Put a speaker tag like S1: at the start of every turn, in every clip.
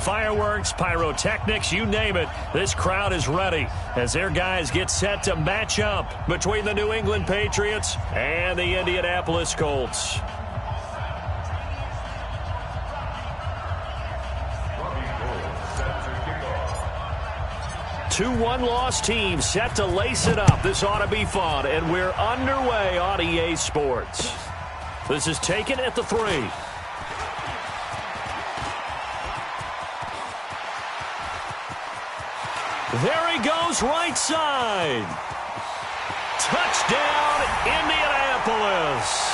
S1: Fireworks, pyrotechnics, you name it. This crowd is ready as their guys get set to match up between the New England Patriots and the Indianapolis Colts. 2-1 loss team set to lace it up. This ought to be fun, and we're underway on EA Sports. This is taken at the 3. There he goes, right side. Touchdown, Indianapolis.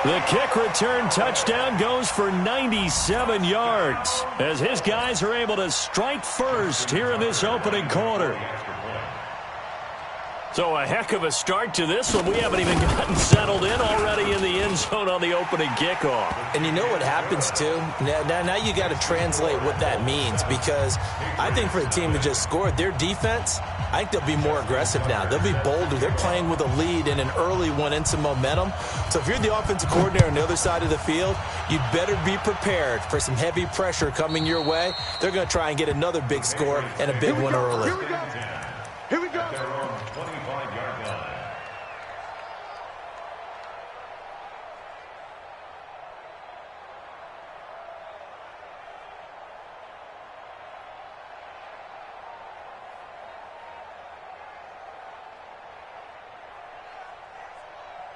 S1: The kick return touchdown goes for 97 yards as his guys are able to strike first here in this opening quarter. So a heck of a start to this one. We haven't even gotten settled in already in the end zone on the opening kickoff.
S2: And you know what happens, too? Now you got to translate what that means, because I think for the team that just scored, their defense, I think they'll be more aggressive now. They'll be bolder. They're playing with a lead and an early one and some momentum. So if you're the offensive coordinator on the other side of the field, you'd better be prepared for some heavy pressure coming your way. They're going to try and get another big score and a big one early.
S3: Here we go. Here we go.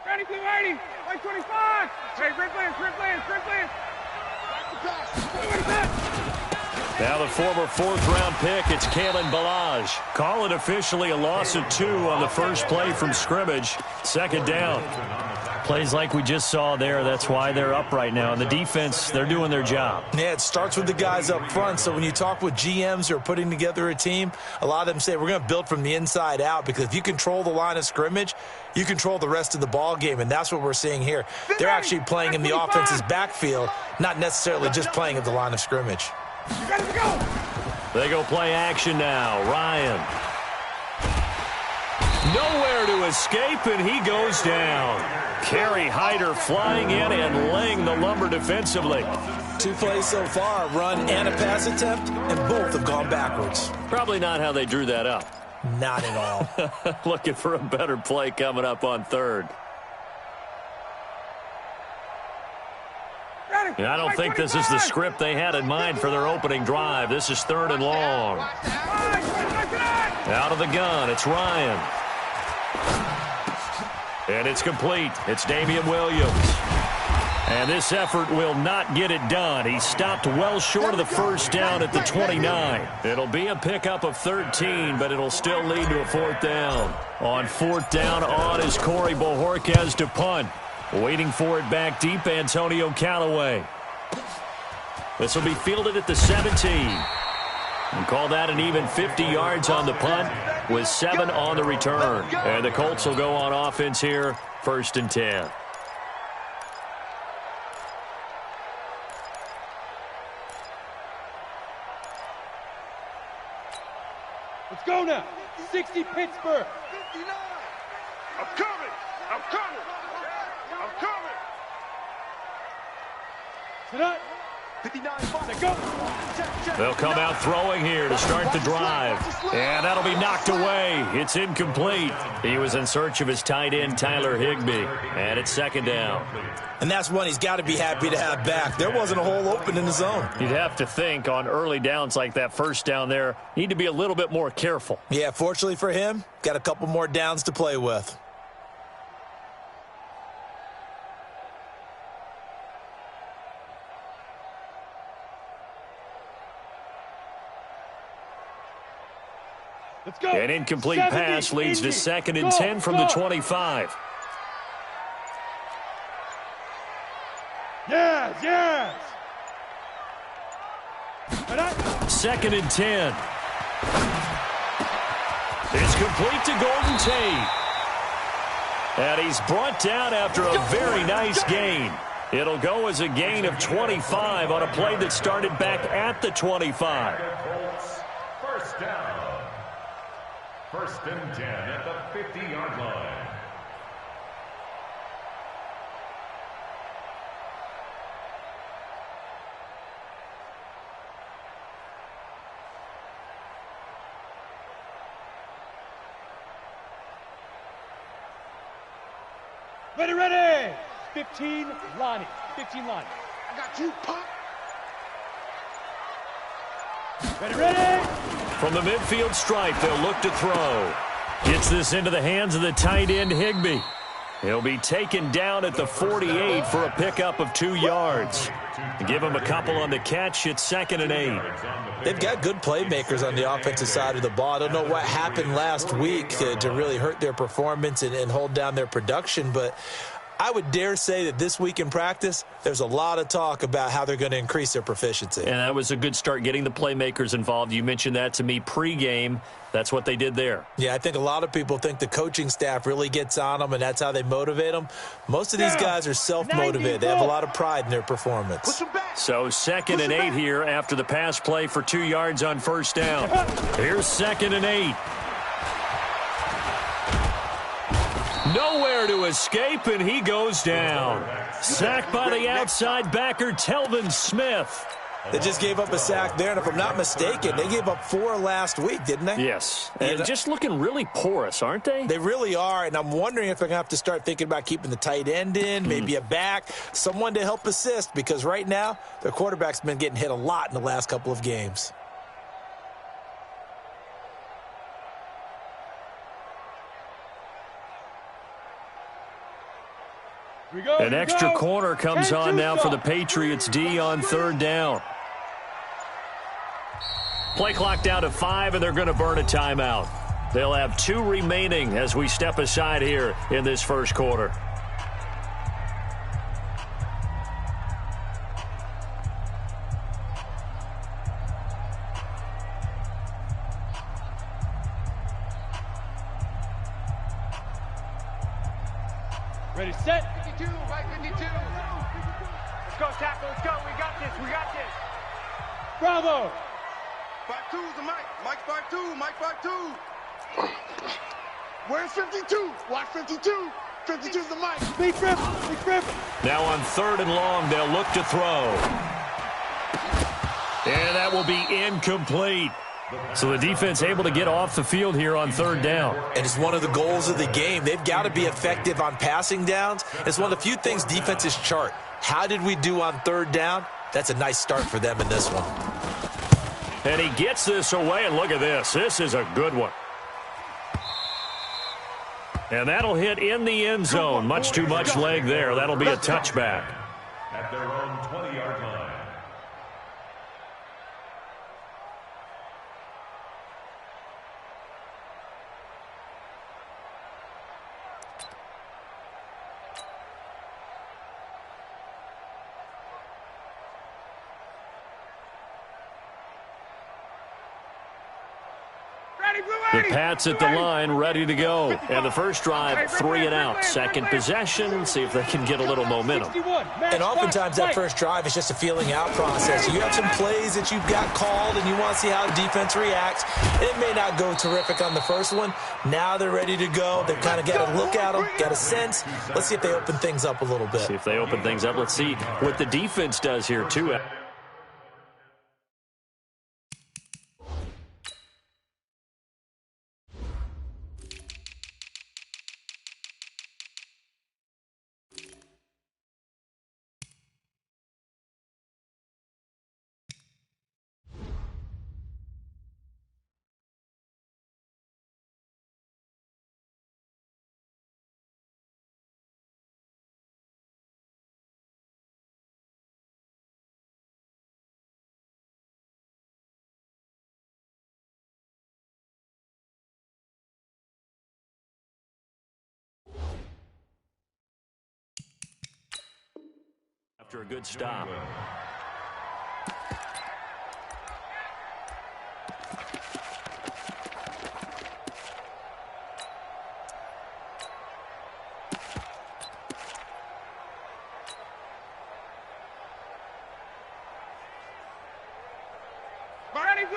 S4: Ready, blue 80, white 25. Hey, red lands.
S1: Now the former 4th-round pick, it's Kalen Ballage. Call it officially a loss of 2 on the first play from scrimmage. Second down. Plays like we just saw there, that's why they're up right now. And the defense, they're doing their job.
S2: Yeah, it starts with the guys up front. So when you talk with GMs who are putting together a team, a lot of them say we're going to build from the inside out, because if you control the line of scrimmage, you control the rest of the ball game, and that's what we're seeing here. They're actually playing in the offense's backfield, not necessarily just playing at the line of scrimmage.
S1: They go play action now. Ryan. Nowhere to escape, and he goes down. Kerry Hyder flying in and laying the lumber defensively.
S2: 2 plays so far, a run and a pass attempt, and both have gone backwards.
S1: Probably not how they drew that up.
S2: Not at all.
S1: Looking for a better play coming up on 3rd. I don't think this is the script they had in mind for their opening drive. This is 3rd and long. Out of the gun, it's Ryan. And it's complete. It's Damian Williams. And this effort will not get it done. He stopped well short of the first down at the 29. It'll be a pickup of 13, but it'll still lead to a 4th down. On 4th down, on is Corey Bojorquez to punt. Waiting for it back deep, Antonio Callaway. This will be fielded at the 17. And call that an even 50 yards on the punt with 7 on the return. And the Colts will go on offense here, 1st and 10.
S4: Let's go now. 60 Pittsburgh.
S3: 59. I'm coming. I'm coming. I'm coming.
S4: Tonight.
S3: 59.
S4: Go.
S1: They'll come out throwing here to start the drive. And that'll be knocked away. It's incomplete. He was in search of his tight end, Tyler Higbee. And it's 2nd down.
S2: And that's one he's got to be happy to have back. There wasn't a hole open in the zone.
S1: You'd have to think on early downs like that first down there, need to be a little bit more careful.
S2: Yeah, fortunately for him, got a couple more downs to play with.
S4: Let's go.
S1: An incomplete pass leads to 2nd and 10 from the 25.
S4: Yes.
S1: 2nd and 10. It's complete to Golden Tate. And he's brought down after a very nice gain. It'll go as a gain of 25 on a play that started back at the 25.
S5: First down. 1st and 10 at the 50-yard line.
S4: Ready. 15, Lonnie. 15, Lonnie.
S3: I got you, Pop.
S4: Ready.
S1: From the midfield stripe, they'll look to throw. Gets this into the hands of the tight end, Higbee. He'll be taken down at the 48 for a pickup of 2 yards. Give him a couple on the catch. It's 2nd and 8.
S2: They've got good playmakers on the offensive side of the ball. I don't know what happened last week to really hurt their performance and hold down their production, but I would dare say that this week in practice, there's a lot of talk about how they're going to increase their proficiency.
S1: And that was a good start, getting the playmakers involved. You mentioned that to me pregame. That's what they did there.
S2: Yeah, I think a lot of people think the coaching staff really gets on them, and that's how they motivate them. Most of these guys are self-motivated. They have a lot of pride in their performance.
S1: So 2nd and 8 here after the pass play for 2 yards on first down. Here's 2nd and 8. Nowhere to escape, and he goes down. Sacked by the outside backer, Telvin Smith.
S2: They just gave up a sack there, and if I'm not mistaken, they gave up 4 last week, didn't they?
S1: Yes, and just looking really porous, aren't they?
S2: They really are, and I'm wondering if they're going to have to start thinking about keeping the tight end in, maybe a back, someone to help assist, because right now their quarterback's been getting hit a lot in the last couple of games.
S1: An extra corner comes on now for the Patriots D on 3rd down. Play clock down to 5, and they're going to burn a timeout. They'll have 2 remaining as we step aside here in this first quarter.
S4: Ready, set.
S3: 52, right 52.
S4: Let's go, tackle. Let's go. We got this. Bravo.
S3: 5-2's the Mike. Mike 5-2. Mike 5-2. Where's 52? Watch 52. 52's the Mike.
S4: Big trip.
S1: Now on 3rd and long, they'll look to throw. And that will be incomplete. So the defense able to get off the field here on 3rd down.
S2: And it's one of the goals of the game. They've got to be effective on passing downs. It's one of the few things defenses chart. How did we do on 3rd down? That's a nice start for them in this one.
S1: And he gets this away, and look at this. This is a good one. And that'll hit in the end zone. Much too much leg there. That'll be a touchback.
S5: At their own 20-yard line.
S1: The Pats at the line, ready to go. And the first drive, 3 and out. Second possession, see if they can get a little momentum.
S2: And oftentimes that first drive is just a feeling out process. You have some plays that you've got called, and you want to see how the defense reacts. It may not go terrific on the first one. Now they're ready to go. They've kind of got to look at them, got a sense. Let's see if they open things up a little bit.
S1: See if they open things up. Let's see what the defense does here, too. After a good stop.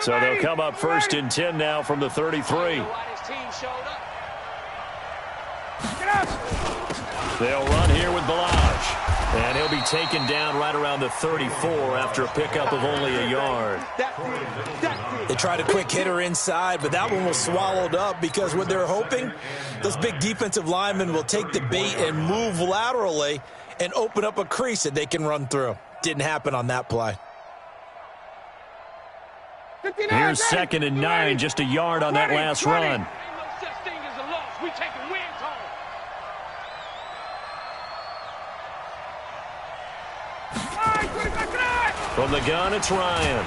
S1: So they'll come up 1st and 10 now from the 33.
S4: Get up.
S1: They'll run here with Balaj. And he'll be taken down right around the 34 after a pickup of only a yard.
S2: They tried a quick hitter inside, but that one was swallowed up because what they're hoping, those big defensive linemen will take the bait and move laterally and open up a crease that they can run through. Didn't happen on that play.
S1: Here's 2nd and 9, just a yard on that last run. From the gun, it's Ryan.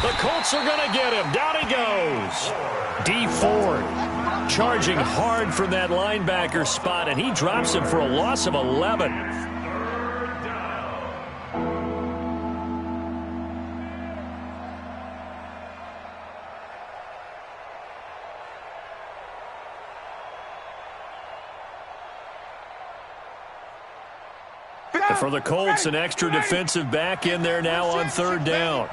S1: The Colts are going to get him. Down he goes. D. Ford charging hard from that linebacker spot, and he drops him for a loss of 11. For the Colts, an extra defensive back in there now on 3rd down.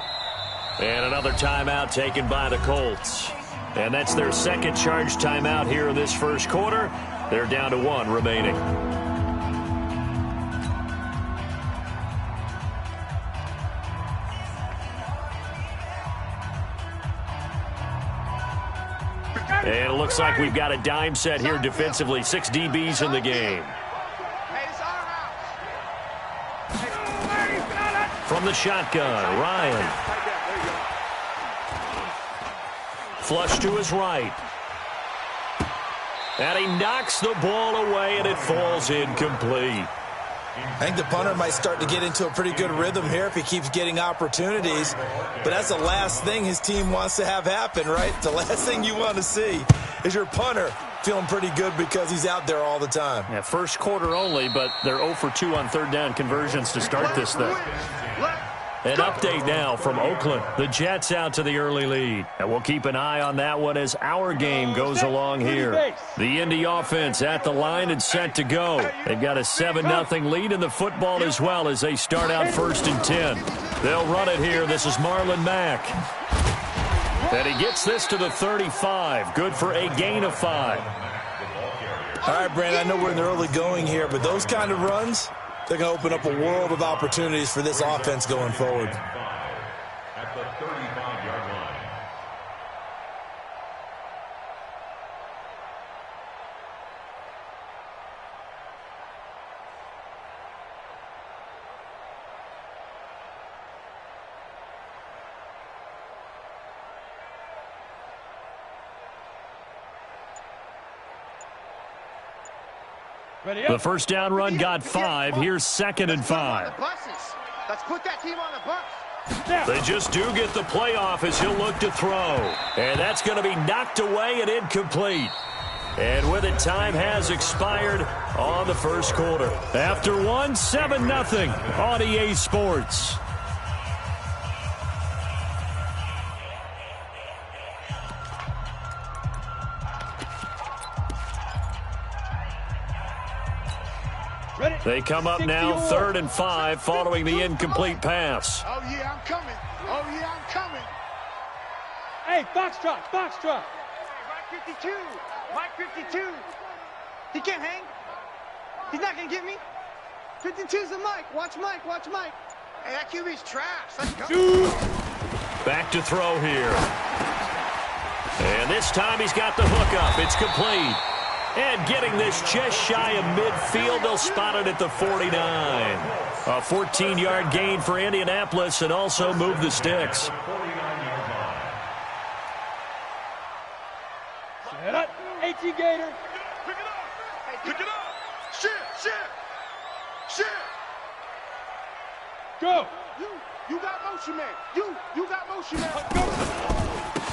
S1: And another timeout taken by the Colts. And that's their 2nd charge timeout here in this first quarter. They're down to 1 remaining. And it looks like we've got a dime set here defensively. 6 DBs in the game. From the shotgun, Ryan. Flush to his right. And he knocks the ball away, and it falls incomplete.
S2: I think the punter might start to get into a pretty good rhythm here if he keeps getting opportunities. But that's the last thing his team wants to have happen, right? The last thing you want to see is your punter feeling pretty good because he's out there all the time.
S1: Yeah, first quarter only, but they're 0 for 2 on 3rd down conversions to start this thing. An update now from Oakland. The Jets out to the early lead. And we'll keep an eye on that one as our game goes along here. The Indy offense at the line and set to go. They've got a 7-0 lead in the football as well as they start out 1st and 10. They'll run it here. This is Marlon Mack. And he gets this to the 35. Good for a gain of 5.
S2: All right, Brandon, I know we're in the early going here, but those kind of runs, they're going to open up a world of opportunities for this offense going forward.
S5: At the 35-yard line.
S1: The first down run got 5. Here's 2nd and 5.
S3: Let's put that team on the bus.
S1: They just do get the playoff as he'll look to throw. And that's going to be knocked away and incomplete. And with it, time has expired on the first quarter. After 7-0 on EA Sports. They come up now 3rd and 5 following the incomplete pass.
S3: Oh, yeah, I'm coming. Oh, yeah, I'm coming.
S4: Hey, Foxtrot, Foxtrot.
S3: Mike 52. Mike 52. He can't hang. He's not going to get me. 52's the Mike. Watch Mike. Watch Mike. Hey, that QB's trash. Let's go.
S1: Back to throw here. And this time he's got the hook up. It's complete. And getting this just shy of midfield, they'll spot it at the 49. A 14-yard gain for Indianapolis and also move the sticks.
S4: Set up, AT Gator.
S3: Pick it up. Hey, pick it up. Shit.
S4: Go.
S3: You got motion, man. You got motion, man. Go.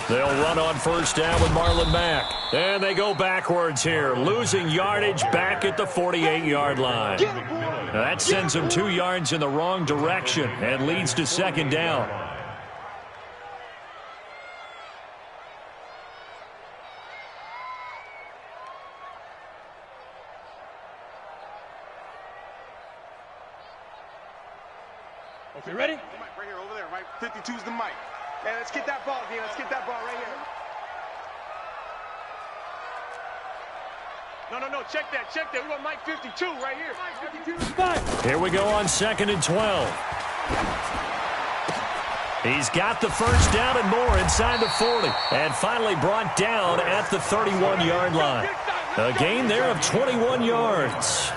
S1: They'll run on first down with Marlon Mack. And they go backwards here, losing yardage back at the 48-yard line. Now that sends them 2 yards in the wrong direction and leads to 2nd down.
S4: Okay, ready?
S3: Mike, right here, over there, right? 52's the Mike. Hey, let's get that ball, Dean. Let's get that ball right here.
S4: No, check that. We got Mike 52 right here. Mike 52.
S1: Here we go on 2nd and 12. He's got the first down and more inside the 40. And finally brought down at the 31-yard line. A gain there of 21 yards.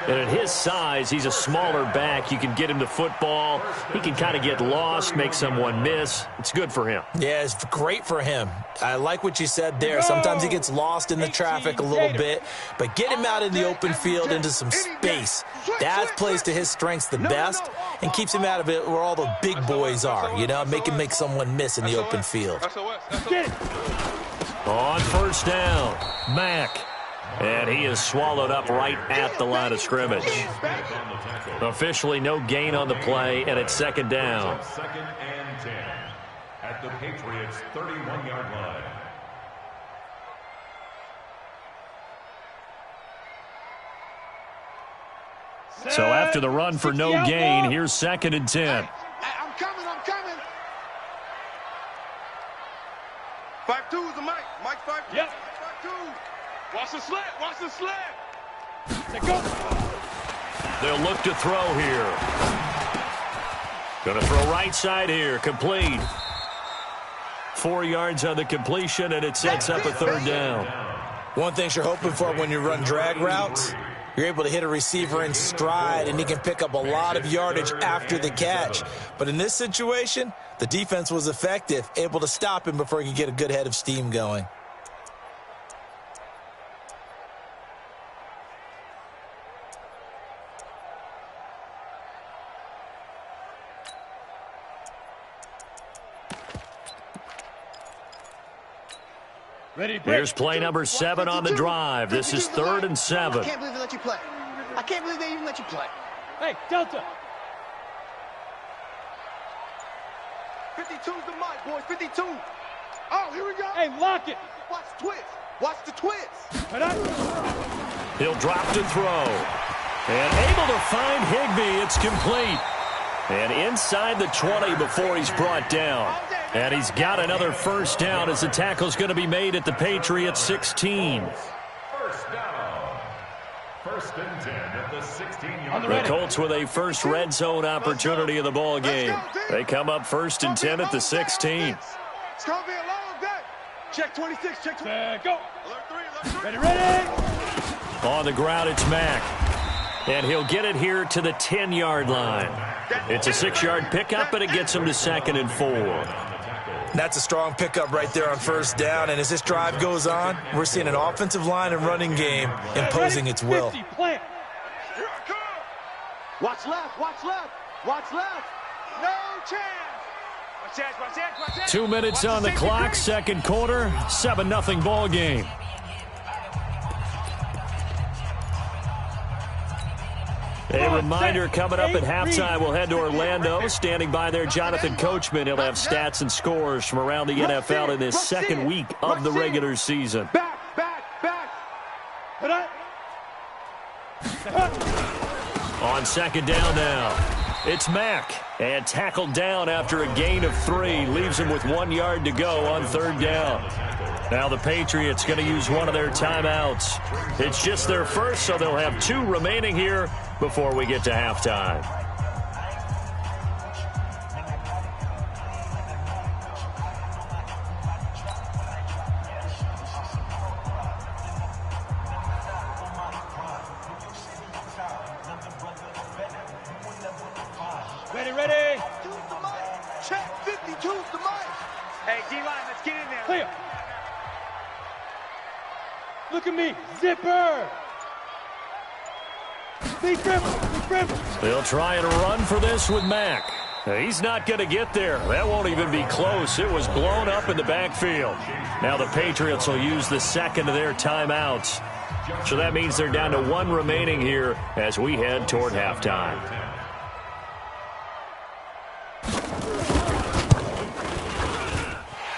S1: And at his size, he's a smaller back. You can get him the football. He can kind of get lost, make someone miss. It's good for him.
S2: Yeah, it's great for him. I like what you said there. Sometimes he gets lost in the traffic a little bit, but get him out in the open field into some space. That plays to his strengths the best and keeps him out of it where all the big boys are, you know, make him make someone miss in the open field.
S1: On first down, Mack. And he is swallowed up right at the line of scrimmage. Officially no gain on the play, and it's 2nd down.
S5: 2nd and 10 at the Patriots' 31-yard line.
S1: So after the run for no gain, here's 2nd and 10.
S3: I'm coming. 5-2 is the Mike. Mike 5-2.
S4: Yep.
S3: 5-2.
S4: Watch the slant.
S1: Go. They'll look to throw here. Going to throw right side here. Complete. 4 yards on the completion, and it sets up a 3rd down.
S2: One thing you're hoping for when you run drag routes, you're able to hit a receiver in stride, and he can pick up a lot of yardage after the catch. But in this situation, the defense was effective, able to stop him before he could get a good head of steam going.
S1: Here's play number 7 on the drive. This is 3rd and 7.
S3: I can't believe they let you play. I can't believe they even let you play.
S4: Hey, Delta.
S3: 52's the Mike, boys. 52. Oh, here we go.
S4: Hey, lock it.
S3: Watch the twist. Watch the twist.
S1: He'll drop to throw. And able to find Higbee. It's complete. And inside the 20 before he's brought down. And he's got another first down as the tackle's going to be made at the Patriots 16.
S5: First down. 1st and 10 at the 16-yard line.
S1: The Colts with a first red zone opportunity of the ball game. They come up 1st and 10 at the 16.
S3: It's going to be a long day. Check 26. Check 26.
S4: Go.
S3: Alert 3.
S4: Ready.
S1: On the ground, it's Mack. And he'll get it here to the 10-yard line. It's a 6-yard pickup, and it gets him to 2nd and 4.
S2: That's a strong pickup right there on first down, and as this drive goes on, we're seeing an offensive line and running game imposing its will.
S3: Here I come. Watch left. No chance.
S1: 2 minutes on the clock, 2nd quarter, 7-0 ball game. A reminder coming up at halftime, we'll head to Orlando. Standing by there, Jonathan Coachman. He'll have stats and scores from around the NFL in this 2nd week of the regular season.
S3: Back.
S1: On 2nd down now, it's Mack. And tackled down after a gain of 3. Leaves him with 1 yard to go on 3rd down. Now the Patriots going to use one of their timeouts. It's just their first, so they'll have 2 remaining here before we get to halftime.
S4: Ready.
S3: Check 52's the Mike.
S4: Hey, D-line, let's get in there.
S3: Clear.
S4: Look at me. Zipper. Big dribble.
S1: They'll try and run for this with Mack. He's not going to get there. That won't even be close. It was blown up in the backfield. Now the Patriots will use the 2nd of their timeouts. So that means they're down to 1 remaining here as we head toward halftime.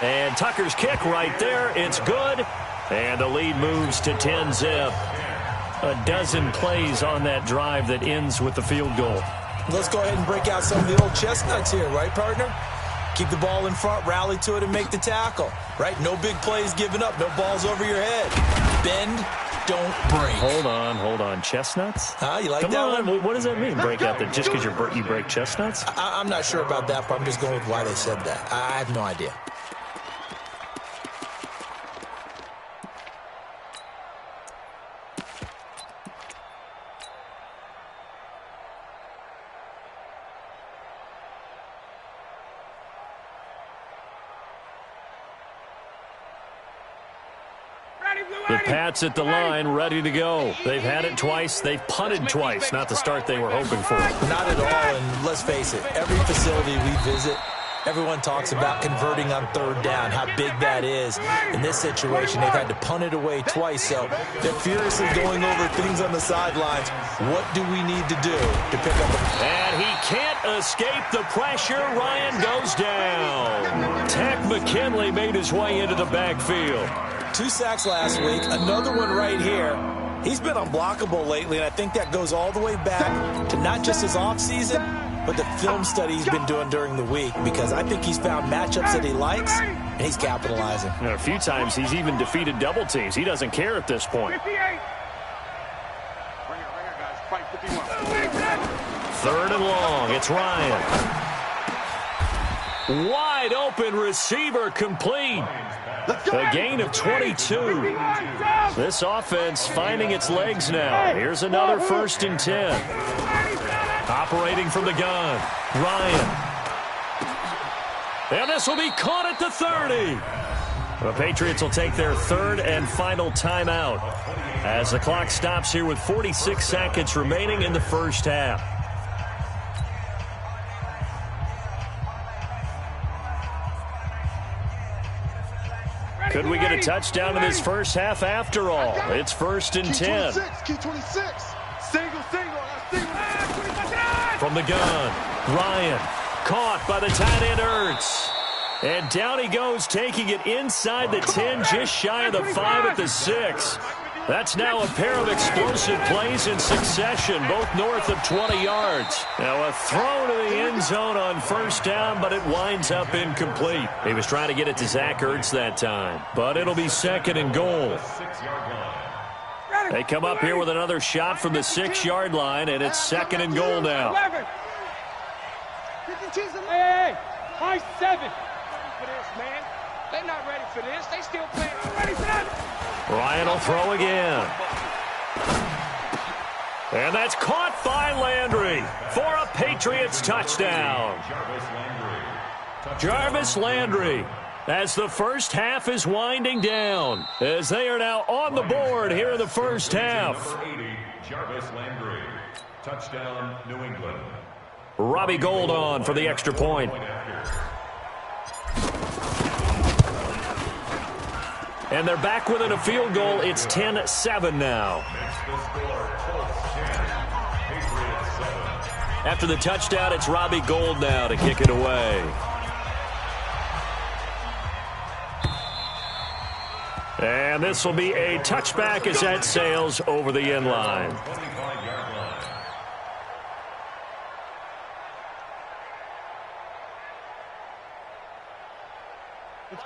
S1: And Tucker's kick right there. It's good. And the lead moves to 10-zip. A dozen plays on that drive that ends with the field goal.
S2: Let's go ahead and break out some of the old chestnuts here, right, partner? Keep the ball in front, rally to it, and make the tackle, right? No big plays given up, no balls over your head. Bend, don't break.
S1: Hold on. Chestnuts?
S2: You like
S1: Come
S2: that
S1: on.
S2: one?
S1: What does that mean? Break out just because you break chestnuts?
S2: I'm not sure about that, but I'm just going with why they said that. I have no idea.
S1: The Pats at the line, ready to go. They've had it twice. They've punted twice. Not the start they were hoping for.
S2: Not at all, and let's face it, every facility we visit, everyone talks about converting on third down, how big that is. In this situation, they've had to punt it away twice, so they're furiously going over things on the sidelines. What do we need to do to pick up a...
S1: And he can't escape the pressure. Ryan goes down. Tech McKinley made his way into the backfield.
S2: 2 sacks last week, another one right here. He's been unblockable lately, and I think that goes all the way back to not just his offseason, but the film study he's been doing during the week, because I think he's found matchups that he likes, and he's capitalizing.
S1: And a few times he's even defeated double teams. He doesn't care at this point. 3rd and long. It's Ryan. Wide open receiver complete. A gain of 22. This offense finding its legs now. Here's another 1st and 10. Operating from the gun. Ryan. And this will be caught at the 30. The Patriots will take their 3rd and final timeout as the clock stops here with 46 seconds remaining in the first half. Could we get a touchdown in this first half after all? It's 1st and 10.
S3: Key 26. Single.
S1: From the gun, Ryan caught by the tight end Ertz. And down he goes, taking it inside the 10, just shy of the 5 at the 6. That's now a pair of explosive plays in succession, both north of 20 yards. Now a throw to the end zone on 1st down, but it winds up incomplete. He was trying to get it to Zach Ertz that time, but it'll be 2nd and goal. They come up here with another shot from the 6-yard line, and it's 2nd and goal now.
S4: Hey, high 7. For this, man. They're not ready for this. They still playing. Ready for that.
S1: Ryan will throw again. And that's caught by Landry for a Patriots touchdown. Jarvis Landry, as the first half is winding down, as they are now on the board here in the first half.
S5: Jarvis Landry, touchdown, New England.
S1: Robbie Gould on for the extra point. And they're back within a field goal. It's 10-7 now. After the touchdown, it's Robbie Gould now to kick it away. And this will be a touchback as that sails over the end line.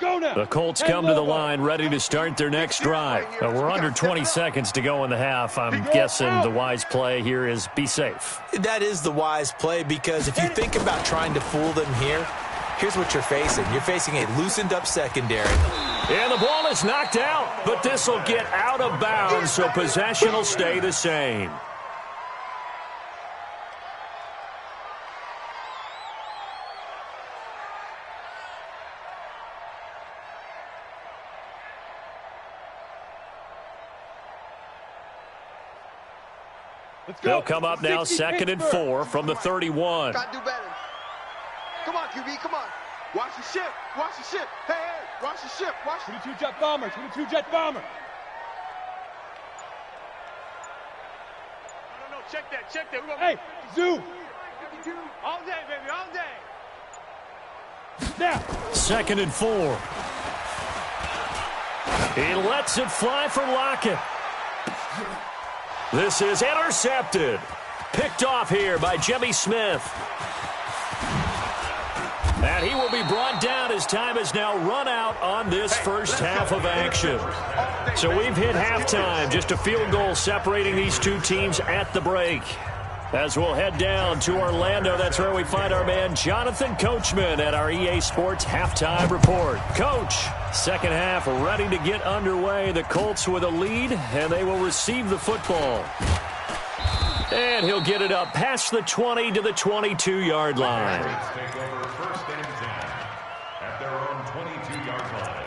S1: The Colts come to the line ready to start their next drive. We're under 20 seconds to go in the half. I'm guessing the wise play here is be safe.
S2: That is the wise play, because if you think about trying to fool them here, here's what you're facing. You're facing a loosened up secondary.
S1: And the ball is knocked out, but this will get out of bounds, so possession will stay the same. They'll come up now 2nd and 4 from the 31.
S3: Gotta do better. Come on, QB, come on. Watch the ship. Watch the ship. Hey, watch the ship. Watch
S4: 22 jet bomber. 22 jet bomber. No, check that. Hey, zoom. All day, baby, all day. Now.
S1: 2nd and 4. He lets it fly for Lockett. This is intercepted. Picked off here by Jimmy Smith. And he will be brought down as time has now run out on this first half of action. So we've hit halftime, just a field goal separating these two teams at the break. As we'll head down to Orlando, that's where we find our man Jonathan Coachman at our EA Sports Halftime Report. Coach, second half ready to get underway. The Colts with a lead, and they will receive the football. And he'll get it up past the 20 to the 22-yard line.
S5: Take over first and 10 at their own 22-yard line.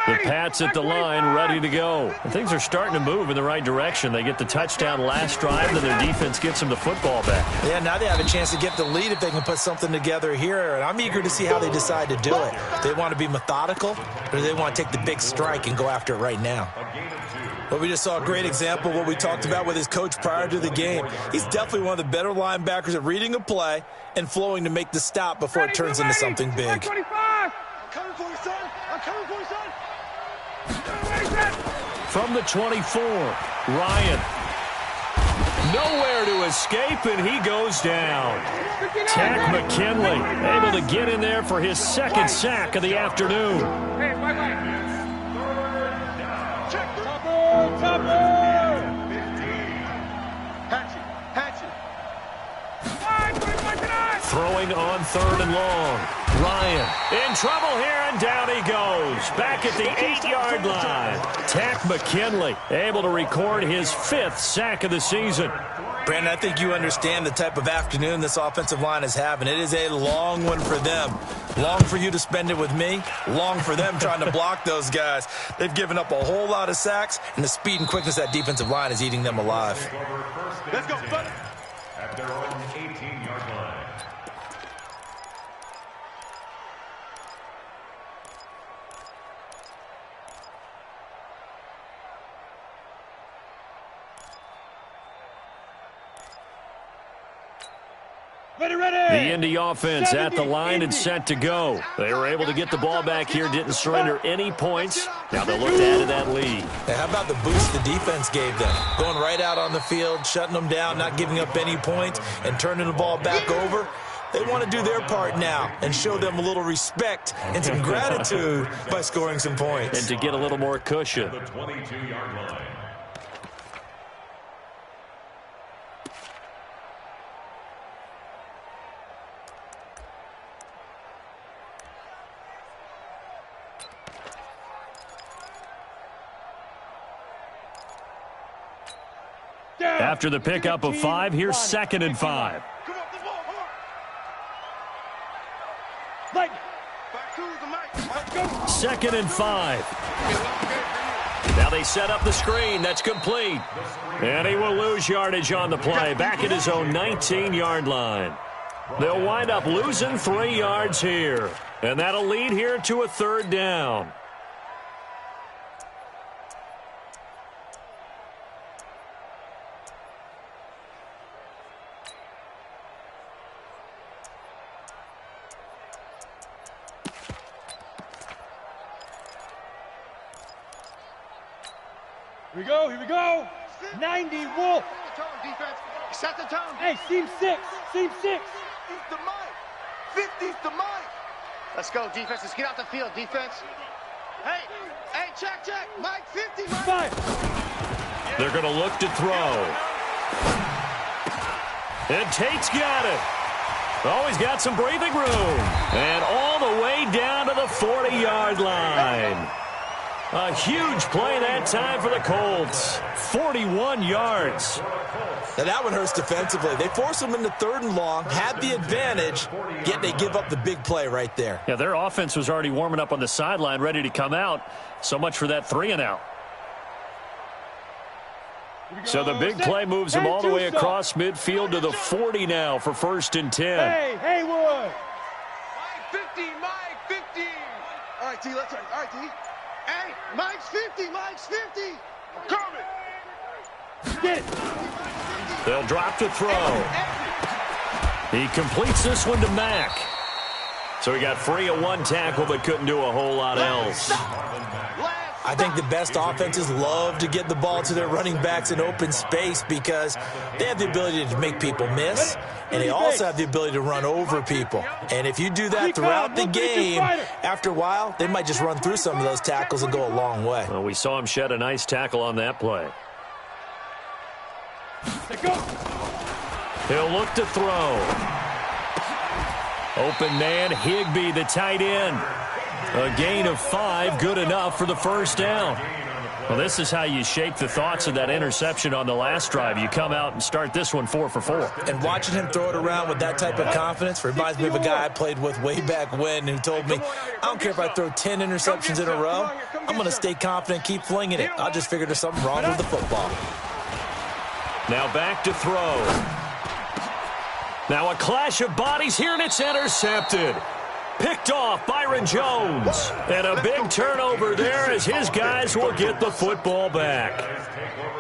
S1: The Pats at the line, ready to go. And things are starting to move in the right direction. They get the touchdown last drive, and their defense gets them the football back.
S2: Yeah, now they have a chance to get the lead if they can put something together here. And I'm eager to see how they decide to do it. They want to be methodical, or do they want to take the big strike and go after it right now? But we just saw a great example of what we talked about with his coach prior to the game. He's definitely one of the better linebackers at reading a play and flowing to make the stop before it turns into something big.
S4: 25.
S3: I'm coming for you, son. I'm coming for you, son.
S1: From the 24, Ryan. Nowhere to escape, and he goes down. Tack McKinley able to get in there for his second sack of the afternoon.
S4: Hey, wait. Top. Hatchet.
S1: Throwing on 3rd and long. Ryan in trouble here, and down he goes. Back at the 8-yard line. Tack McKinley able to record his 5th sack of the season.
S2: Brandon, I think you understand the type of afternoon this offensive line is having. It is a long one for them. Long for you to spend it with me. Long for them trying to block those guys. They've given up a whole lot of sacks, and the speed and quickness of that defensive line is eating them alive.
S3: Let's go, buddy.
S5: At their own 18-yard line.
S1: The Indy offense at the line and set to go. They were able to get the ball back here, didn't surrender any points. Now they'll look to add to that lead.
S2: Hey, how about the boost the defense gave them? Going right out on the field, shutting them down, not giving up any points, and turning the ball back over. They want to do their part now and show them a little respect and some gratitude by scoring some points.
S1: And to get a little more cushion.
S5: The 22-yard line.
S1: After the pickup of 5, here's 2nd and 5.
S3: Come on, the ball,
S4: Like,
S3: back to the mic. Let's go.
S1: 2nd and 5. Now they set up the screen. That's complete. And he will lose yardage on the play. Back at his own 19-yard line. They'll wind up losing 3 yards here. And that'll lead here to a 3rd down.
S4: Here we go. 90, Wolf.
S3: Set the tone, defense. Set the tone.
S4: Hey, seam 6.
S3: 50's the mic. 50's the mic. Let's go, defense. Let's get out the field, defense. Hey, check. Mike, 50, Mike.
S4: 5.
S1: They're going to look to throw. And Tate's got it. Oh, he's got some breathing room. And all the way down to the 40-yard line. A huge play that time for the Colts. 41 yards.
S2: Now that one hurts defensively. They force them into 3rd and long, had the advantage, yet they give up the big play right there.
S1: Yeah, their offense was already warming up on the sideline, ready to come out. So much for that 3 and out. So the big play moves them all the way across midfield to the 40 now for 1st and 10.
S4: Hey, Haywood.
S3: Mike, 50. All right, T, let's turn. All right, T. Hey, Mike's 50. Coming.
S4: Get it.
S1: They'll drop to throw. He completes this one to Mack. So he got free of 1 tackle but couldn't do a whole lot else.
S3: Last
S2: I think the best offenses love to get the ball to their running backs in open space because they have the ability to make people miss, and they also have the ability to run over people. And if you do that throughout the game, after a while, they might just run through some of those tackles and go a long way.
S1: Well, we saw him shed a nice tackle on that play. He'll look to throw. Open man, Higbee, the tight end. A gain of 5, good enough for the first down. Well, this is how you shake the thoughts of that interception on the last drive. You come out and start this one 4 for 4.
S2: And watching him throw it around with that type of confidence reminds me of a guy I played with way back when who told me, I don't care if I throw 10 interceptions in a row. I'm going to stay confident, keep flinging it. I'll just figure there's something wrong with the football.
S1: Now back to throw. Now a clash of bodies here, and it's intercepted. Picked off Byron Jones. And a big turnover there as his guys will get the football back.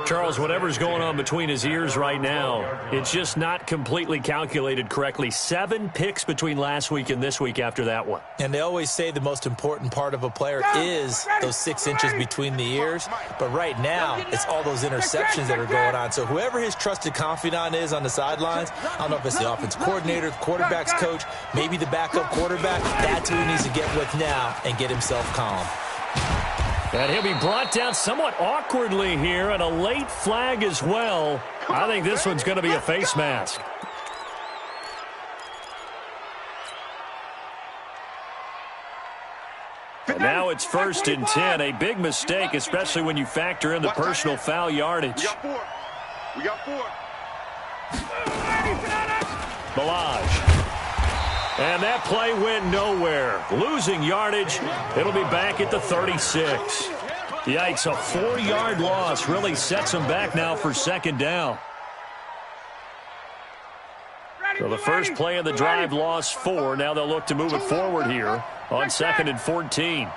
S1: Charles, whatever's going on between his ears right now, it's just not completely calculated correctly. 7 picks between last week and this week after that one.
S2: And they always say the most important part of a player is those 6 inches between the ears. But right now, it's all those interceptions that are going on. So whoever his trusted confidant is on the sidelines, I don't know if it's the offensive coordinator, the quarterback's coach, maybe the backup quarterback, that's who he needs to get with now and get himself calm.
S1: And he'll be brought down somewhat awkwardly here, and a late flag as well. I think this one's going to be a face mask. And now it's 1st and 10. A big mistake, especially when you factor in the personal foul yardage.
S3: We got 4.
S1: Balaj. And that play went nowhere. Losing yardage. It'll be back at the 36. Yikes, a 4-yard loss really sets them back now for 2nd down. So the first play of the drive lost 4. Now they'll look to move it forward here on 2nd and 14.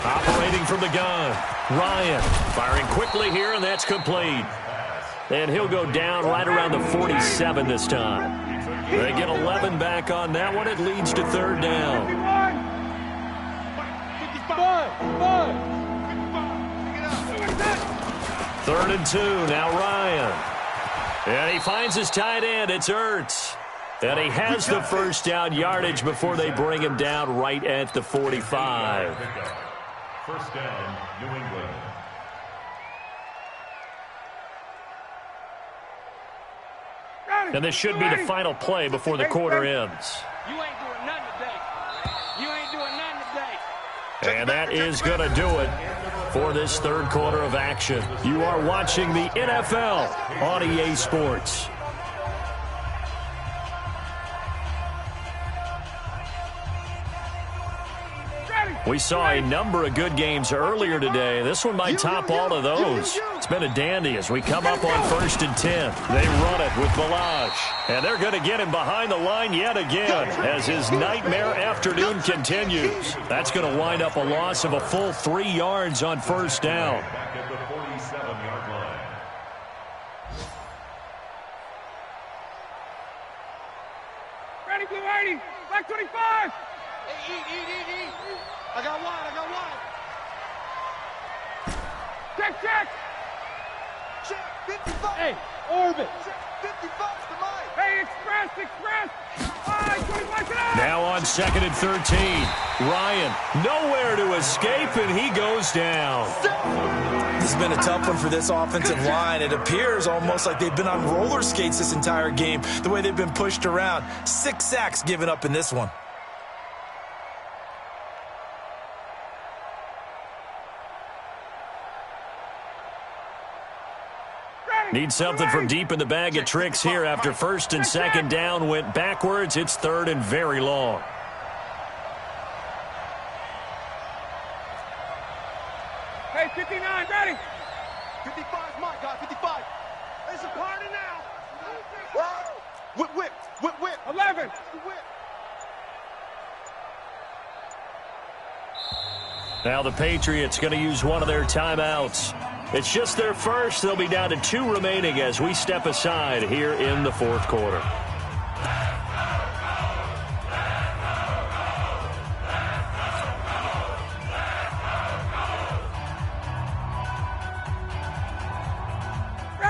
S1: Operating from the gun. Ryan firing quickly here, and that's complete. And he'll go down right around the 47 this time. They get 11 back on that one. It leads to 3rd down. 3rd and 2. Now Ryan. And he finds his tight end. It's Ertz. And he has the first down yardage before they bring him down right at the 45.
S5: First down, New England.
S1: And this should be the final play before the quarter ends.
S4: You ain't doing nothing today. You ain't doing nothing today.
S1: And that is going to do it for this 3rd quarter of action. You are watching the NFL on EA Sports. We saw a number of good games earlier today. This one might top all of those. It's been a dandy as we come up on 1st and 10. They run it with Balaj. And they're going to get him behind the line yet again as his nightmare afternoon continues. That's going to wind up a loss of a full 3 yards on 1st down.
S5: Back at the 47-yard line.
S4: Ready, blue 80. Black 25.
S3: Eat. I got one.
S4: Check.
S3: Check, 55.
S4: Hey, orbit.
S3: Check, 55 to Mike.
S4: Hey, express. 25.
S1: Now on 2nd and 13. Ryan nowhere to escape, and he goes down.
S2: This has been a tough one for this offensive line. It appears almost like they've been on roller skates this entire game, the way they've been pushed around. 6 sacks given up in this one.
S1: Need something from deep in the bag of tricks here after 1st and 2nd down went backwards. It's 3rd and very long.
S4: Hey, 59, ready.
S3: 55, my God, 55. It's a party now. Whip.
S4: 11.
S1: Now the Patriots going to use one of their timeouts. It's just their first. They'll be down to 2 remaining as we step aside here in the 4th quarter.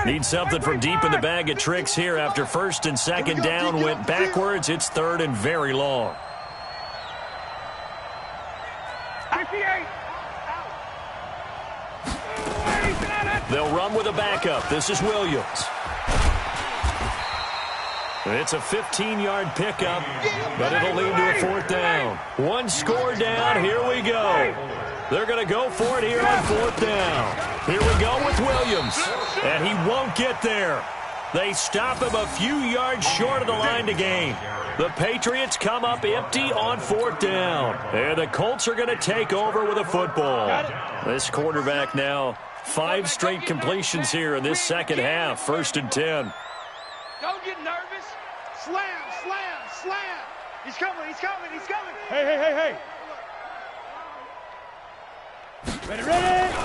S1: Need something from deep in the bag of tricks here after first and second down went backwards. It's third and very long. They'll run with a backup. This is Williams. It's a 15-yard pickup, but it'll lead to a fourth down. One score down. Here we go. They're going to go for it here on fourth down. Here we go with Williams, and he won't get there. They stop him a few yards short of the line to gain. The Patriots come up empty on fourth down, and the Colts are going to take over with a football. This quarterback now 5 straight completions here in this second half, first and 10.
S4: Don't get nervous.
S3: Slam, slam, slam. He's coming, he's coming, he's coming.
S4: Hey. Ready.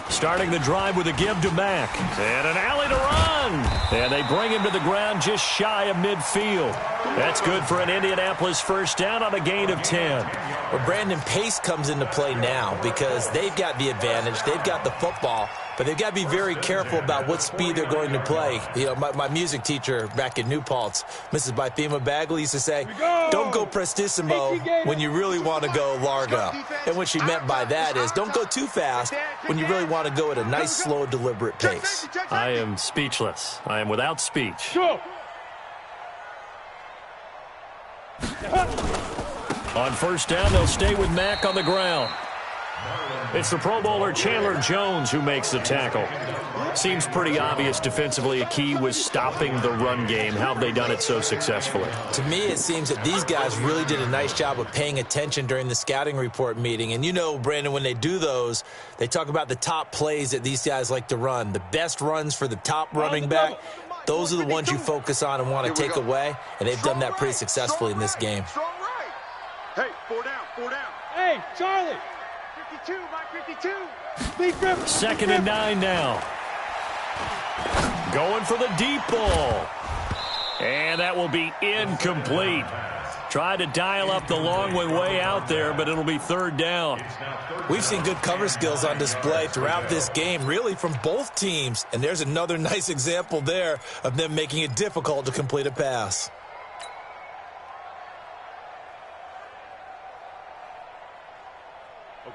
S1: Starting the drive with a give to Mack. And an alley to run. And they bring him to the ground just shy of midfield. That's good for an Indianapolis first down on a gain of 10.
S2: Well, Brandon, pace comes into play now because they've got the advantage. They've got the football, but they've got to be very careful about what speed they're going to play. You know, my music teacher back in New Paltz, Mrs. Bythema Bagley, used to say, don't go prestissimo when you really want to go largo. And what she meant by that is don't go too fast when you really want to go at a nice, slow, deliberate pace.
S1: I am speechless. I am without speech.
S4: Go.
S1: On first down, they'll stay with Mack on the ground. It's the Pro Bowler Chandler Jones who makes the tackle. Seems pretty obvious defensively a key was stopping the run game. How have they done it so successfully?
S2: To me, it seems that these guys really did a nice job of paying attention during the scouting report meeting. And you know, Brandon, when they do those, they talk about the top plays that these guys like to run. The best runs for the top running back, those are the ones you focus on and want to take away. And they've done that pretty successfully in this game.
S3: Hey, 4 down.
S4: Hey, Charlie.
S3: 52, Mike 52.
S1: Second and 9 now. Going for the deep ball. And that will be incomplete. Tried to dial up the long way out there, but it'll be third down.
S2: We've seen good cover skills on display throughout this game, really from both teams. And there's another nice example there of them making it difficult to complete a pass.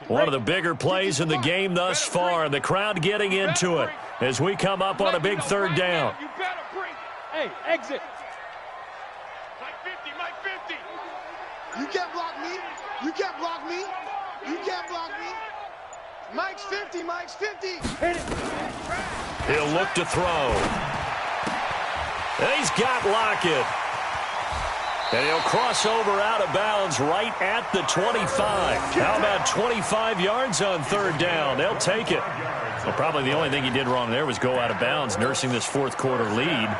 S1: One of the bigger plays in the game thus far, and the crowd getting into it as we come up on a big third down.
S4: You better bring it. Hey, exit. Mike 50.
S3: You can't block me. You can't block me. You can't block me. Mike's 50.
S4: Hit it.
S1: He'll look to throw. And he's got Lockett. And he'll cross over out of bounds right at the 25. How about 25 yards on third down? They'll take it. Well, probably the only thing he did wrong there was go out of bounds, nursing this fourth quarter lead.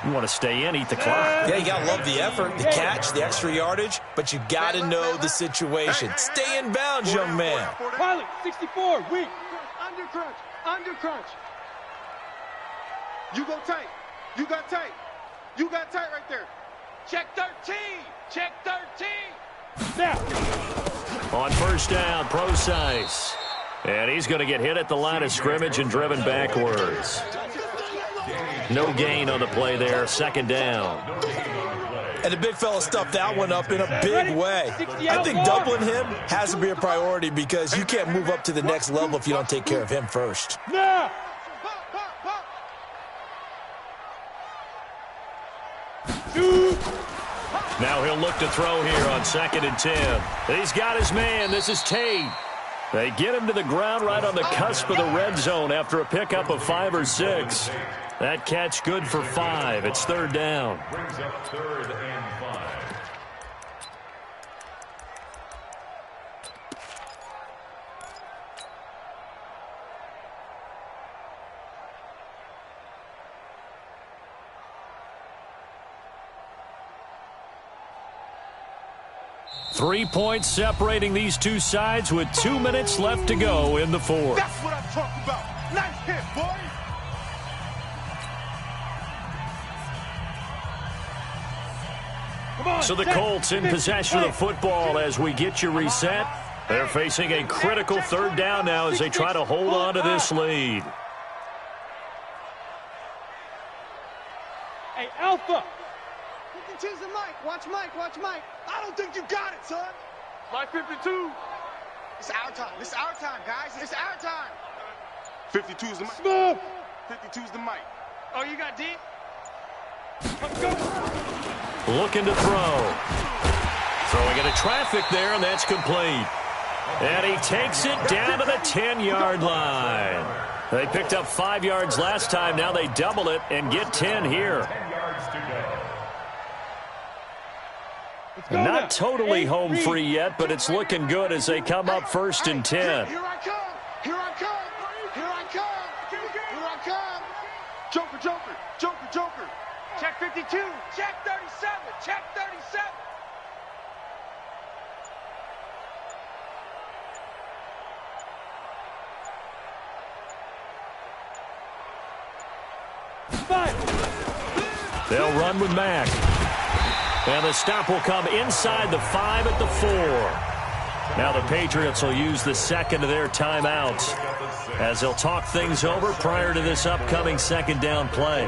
S1: You want to stay in, eat the clock.
S2: Yeah, you got to love the effort, the catch, the extra yardage, but you got to know the situation. Stay in bounds, young man.
S4: Pilot, 64, weak.
S3: Under crunch. You go tight. You got tight right there.
S4: Check 13. Check 13.
S1: Now. On first down, Procise. And he's going to get hit at the line of scrimmage and driven backwards. No gain on the play there. Second down.
S2: And the big fella stuffed that one up in a big way. I think doubling him has to be a priority because you can't move up to the next level if you don't take care of him first.
S4: Now.
S1: Now he'll look to throw here on second and 10. He's got his man. This is Tate. They get him to the ground right on the cusp of the red zone after a pickup of 5 or 6. That catch good for 5. It's third down.
S5: Brings up third and 5.
S1: Three points separating these two sides with 2 minutes left to go in the fourth.
S3: That's what I'm talking about. Nice hit, boy.
S1: So the Colts in possession of the football as we get you reset. They're facing a critical third down now as they try to hold on to this lead.
S4: Alpha.
S3: 52's the Mike. Watch Mike. Watch Mike. I don't think you got it, son.
S4: Mike 52.
S3: It's our time. This is our time, guys. It's our time.
S6: 52's the Mike.
S4: Smooth.
S6: 52's the Mike.
S3: Oh, you got deep?
S4: Let's go.
S1: Looking to throw. Throwing into traffic there, and that's complete. And he takes it down to the 10-yard line. They picked up 5 yards last time. Now they double it and get 10 here.
S5: 10 yards to go.
S1: Not totally home free yet, but it's looking good as they come up 1st and 10.
S3: Here I come. Here I come. Here I come. Here I come.
S6: Joker, Joker, Joker, Joker.
S3: Check 52.
S4: Check 37. Check 37.
S1: They'll run with Mack. And the stop will come inside the 5 at the 4. Now the Patriots will use the second of their timeouts as they'll talk things over prior to this upcoming second down play.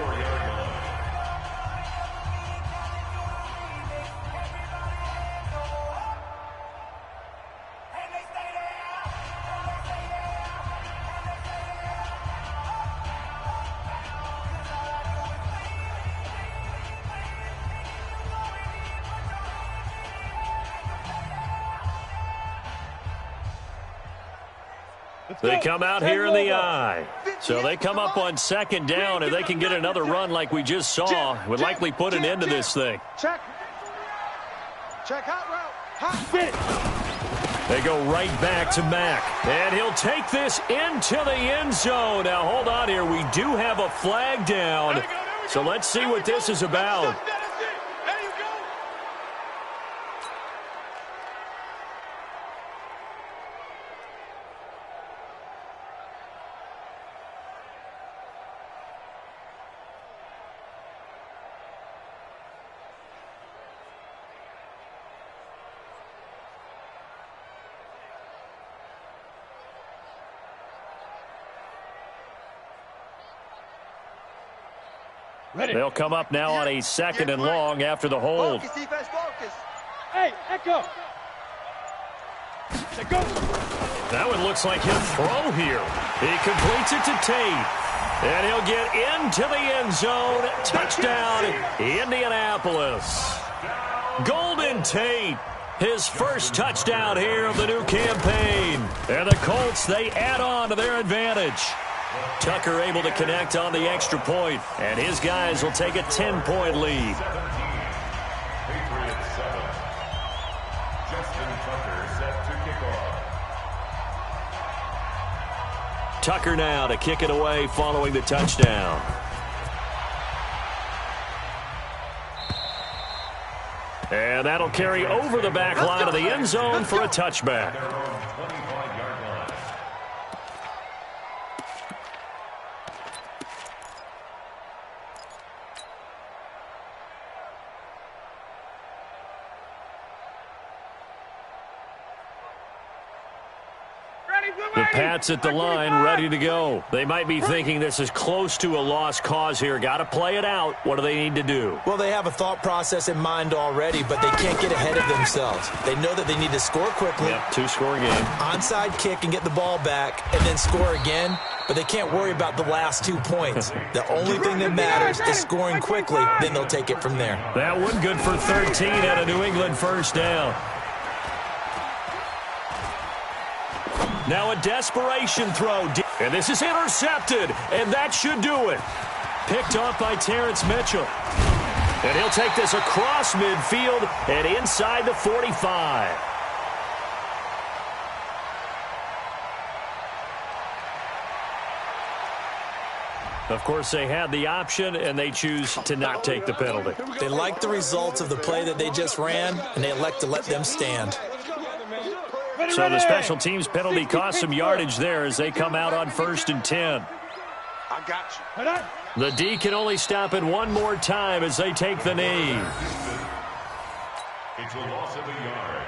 S1: They come out here in the I. So they come up on second down, and they can get another run like we just saw. Would likely put an end to this thing.
S3: Check. Check hot route. Hot. Get it.
S1: They go right back to Mack. And he'll take this into the end zone. Now, hold on here. We do have a flag down. So let's see what this is about. They'll come up now on a 2nd and long after the hold.
S3: Focus, defense, focus.
S4: Hey, Echo. Go.
S1: That one looks like he'll throw here. He completes it to Tate. And he'll get into the end zone. Touchdown, Indianapolis. Golden Tate, his first touchdown here of the new campaign. And the Colts, they add on to their advantage. Tucker able to connect on the extra point, and his guys will take a 10-point lead.
S5: 17. Patriots 7. Justin Tucker set to kick off.
S1: Tucker now to kick it away following the touchdown. And that'll carry over the back line of the end zone for a touchback.
S5: Their own 25-yard line.
S1: The Pats at the line, ready to go. They might be thinking this is close to a lost cause here. Got to play it out. What do they need to do?
S2: Well, they have a thought process in mind already, but they can't get ahead of themselves. They know that they need to score quickly.
S1: Yep, 2-score game.
S2: Onside kick and get the ball back and then score again, but they can't worry about the last 2 points. The only thing that matters is scoring quickly, then they'll take it from there.
S1: That one good for 13 at a New England first down. Now a desperation throw. And this is intercepted. And that should do it. Picked off by Terrence Mitchell. And he'll take this across midfield and inside the 45. Of course, they had the option, and they choose to not take the penalty.
S2: They like the results of the play that they just ran, and they elect to let them stand.
S1: So the special teams penalty cost some yardage there as they come out on 1st and 10.
S6: I got you.
S1: The D can only stop it one more time as they take the knee.
S5: It's a loss of a yard.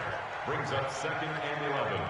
S5: Brings up 2nd and 11.